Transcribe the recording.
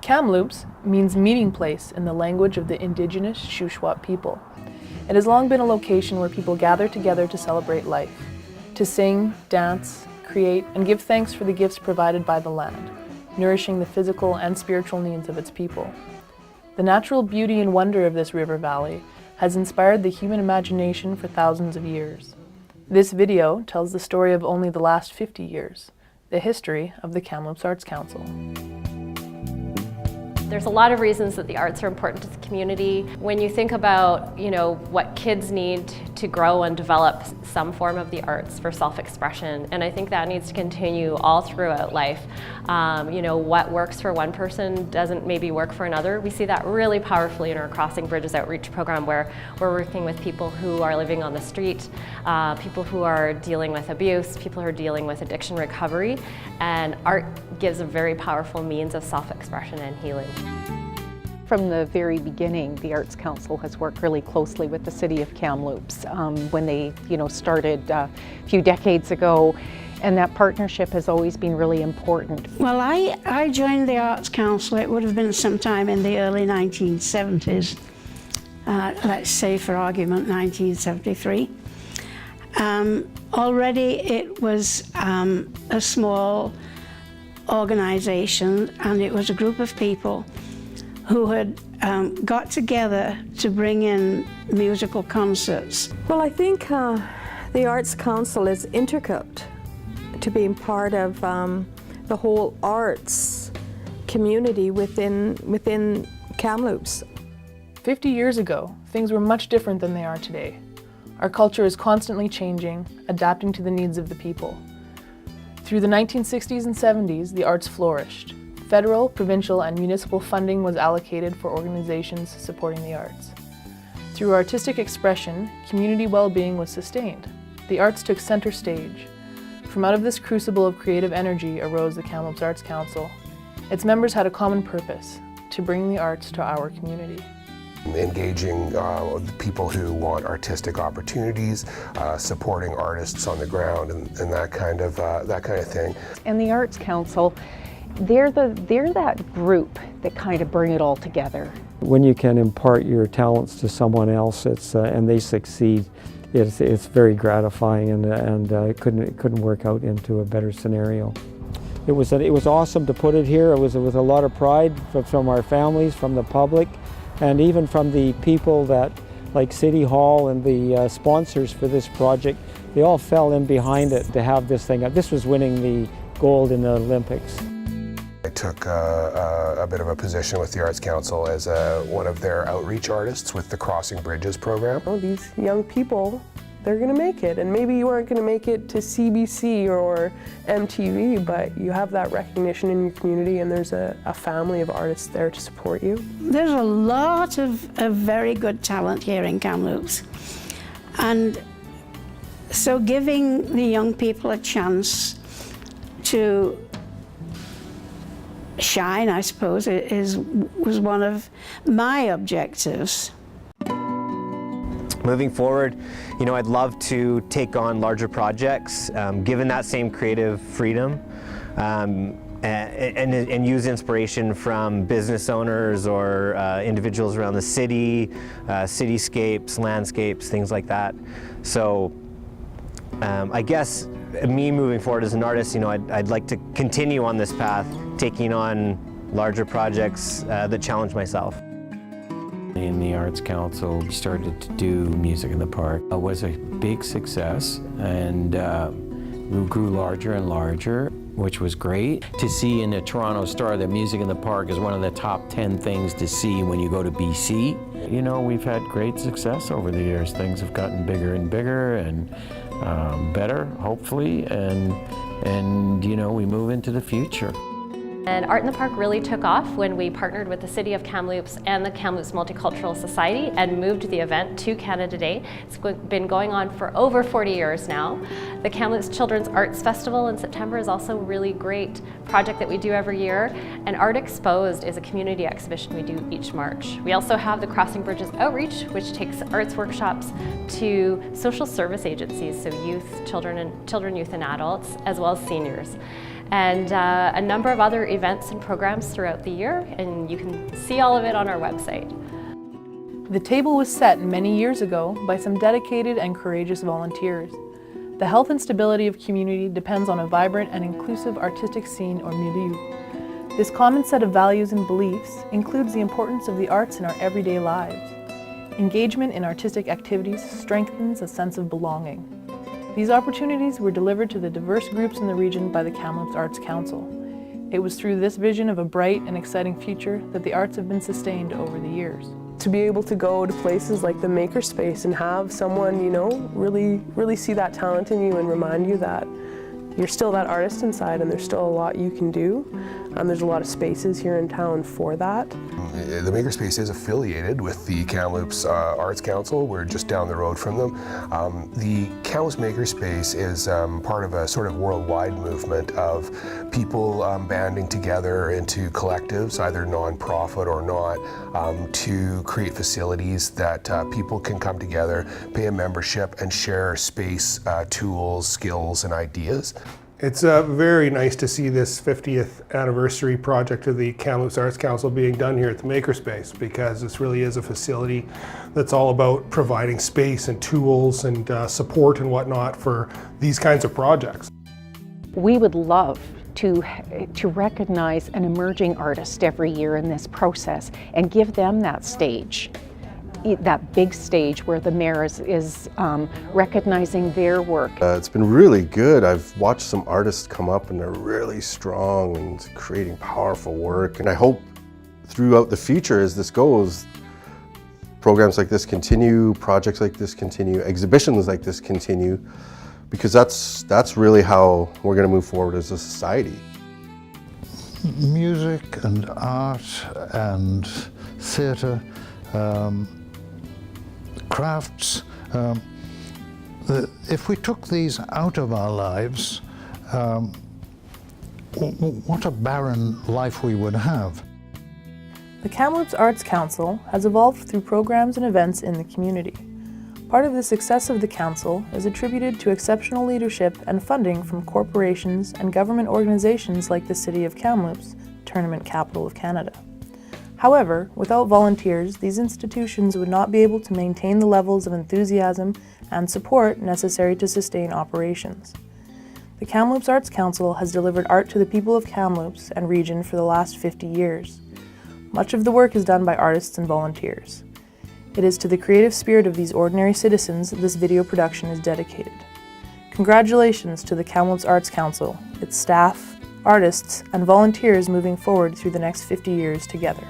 Kamloops means meeting place in the language of the indigenous Shuswap people. It has long been a location where people gather together to celebrate life, to sing, dance, create, and give thanks for the gifts provided by the land, nourishing the physical and spiritual needs of its people. The natural beauty and wonder of this river valley has inspired the human imagination for thousands of years. This video tells the story of only the last 50 years, the history of the Kamloops Arts Council. There's a lot of reasons that the arts are important to the community. When you think about, what kids need to grow and develop some form of the arts for self-expression, and I think that needs to continue all throughout life. What works for one person doesn't maybe work for another. We see that really powerfully in our Crossing Bridges outreach program, where we're working with people who are living on the street, people who are dealing with abuse, people who are dealing with addiction recovery, and art gives a very powerful means of self-expression and healing. From the very beginning, the Arts Council has worked really closely with the City of Kamloops when they started a few decades ago, and that partnership has always been really important. Well, I joined the Arts Council, it would have been sometime in the early 1970s, let's say for argument 1973. Already it was a small organization, and it was a group of people who had got together to bring in musical concerts. Well, I think the Arts Council is intricate to being part of the whole arts community within Kamloops. 50 years ago, things were much different than they are today. Our culture is constantly changing, adapting to the needs of the people. Through the 1960s and 70s, the arts flourished. Federal, provincial, and municipal funding was allocated for organizations supporting the arts. Through artistic expression, community well-being was sustained. The arts took center stage. From out of this crucible of creative energy arose the Kamloops Arts Council. Its members had a common purpose: to bring the arts to our community. Engaging people who want artistic opportunities, supporting artists on the ground, and that kind of thing. And the Arts Council, they're that group that kind of bring it all together. When you can impart your talents to someone else, and they succeed, it's very gratifying, and it couldn't work out into a better scenario. It was awesome to put it here. It was with a lot of pride from our families, from the public, and even from the people that, like City Hall and the sponsors for this project. They all fell in behind it to have this thing. This was winning the gold in the Olympics. I took a bit of a position with the Arts Council as one of their outreach artists with the Crossing Bridges program. Oh, these young people, they're going to make it, and maybe you aren't going to make it to CBC or MTV, but you have that recognition in your community, and there's a family of artists there to support you. There's a lot of very good talent here in Kamloops, and so giving the young people a chance to shine, I suppose, was one of my objectives. Moving forward, I'd love to take on larger projects, given that same creative freedom, and use inspiration from business owners or individuals around the city, cityscapes, landscapes, things like that. So I guess me moving forward as an artist, I'd like to continue on this path, taking on larger projects that challenge myself. In the Arts Council, we started to do Music in the Park. It was a big success, and we grew larger and larger, which was great. To see in the Toronto Star that Music in the Park is one of the top 10 things to see when you go to BC. We've had great success over the years. Things have gotten bigger and bigger and better, hopefully, and we move into the future. And Art in the Park really took off when we partnered with the City of Kamloops and the Kamloops Multicultural Society and moved the event to Canada Day. It's been going on for over 40 years now. The Kamloops Children's Arts Festival in September is also a really great project that we do every year. And Art Exposed is a community exhibition we do each March. We also have the Crossing Bridges Outreach, which takes arts workshops to social service agencies, so youth, children, youth, and adults, as well as seniors. and a number of other events and programs throughout the year, and you can see all of it on our website. The table was set many years ago by some dedicated and courageous volunteers. The health and stability of community depends on a vibrant and inclusive artistic scene or milieu. This common set of values and beliefs includes the importance of the arts in our everyday lives. Engagement in artistic activities strengthens a sense of belonging. These opportunities were delivered to the diverse groups in the region by the Kamloops Arts Council. It was through this vision of a bright and exciting future that the arts have been sustained over the years. To be able to go to places like the Makerspace and have someone, you know, really see that talent in you and remind you that you're still that artist inside and there's still a lot you can do. There's a lot of spaces here in town for that. The Makerspace is affiliated with the Kamloops Arts Council. We're just down the road from them. The Kamloops Makerspace is part of a sort of worldwide movement of people banding together into collectives, either non-profit or not, to create facilities that people can come together, pay a membership, and share space, tools, skills, and ideas. It's very nice to see this 50th anniversary project of the Kamloops Arts Council being done here at the Makerspace, because this really is a facility that's all about providing space and tools and support and whatnot for these kinds of projects. We would love to recognize an emerging artist every year in this process and give them that stage, that big stage where the mayor is recognizing their work. It's been really good. I've watched some artists come up and they're really strong and creating powerful work. And I hope throughout the future as this goes, programs like this continue, projects like this continue, exhibitions like this continue, because that's really how we're going to move forward as a society. Music and art and theatre, crafts, if we took these out of our lives, what a barren life we would have. The Kamloops Arts Council has evolved through programs and events in the community. Part of the success of the council is attributed to exceptional leadership and funding from corporations and government organizations like the City of Kamloops, Tournament Capital of Canada. However, without volunteers, these institutions would not be able to maintain the levels of enthusiasm and support necessary to sustain operations. The Kamloops Arts Council has delivered art to the people of Kamloops and region for the last 50 years. Much of the work is done by artists and volunteers. It is to the creative spirit of these ordinary citizens that this video production is dedicated. Congratulations to the Kamloops Arts Council, its staff, artists, and volunteers moving forward through the next 50 years together.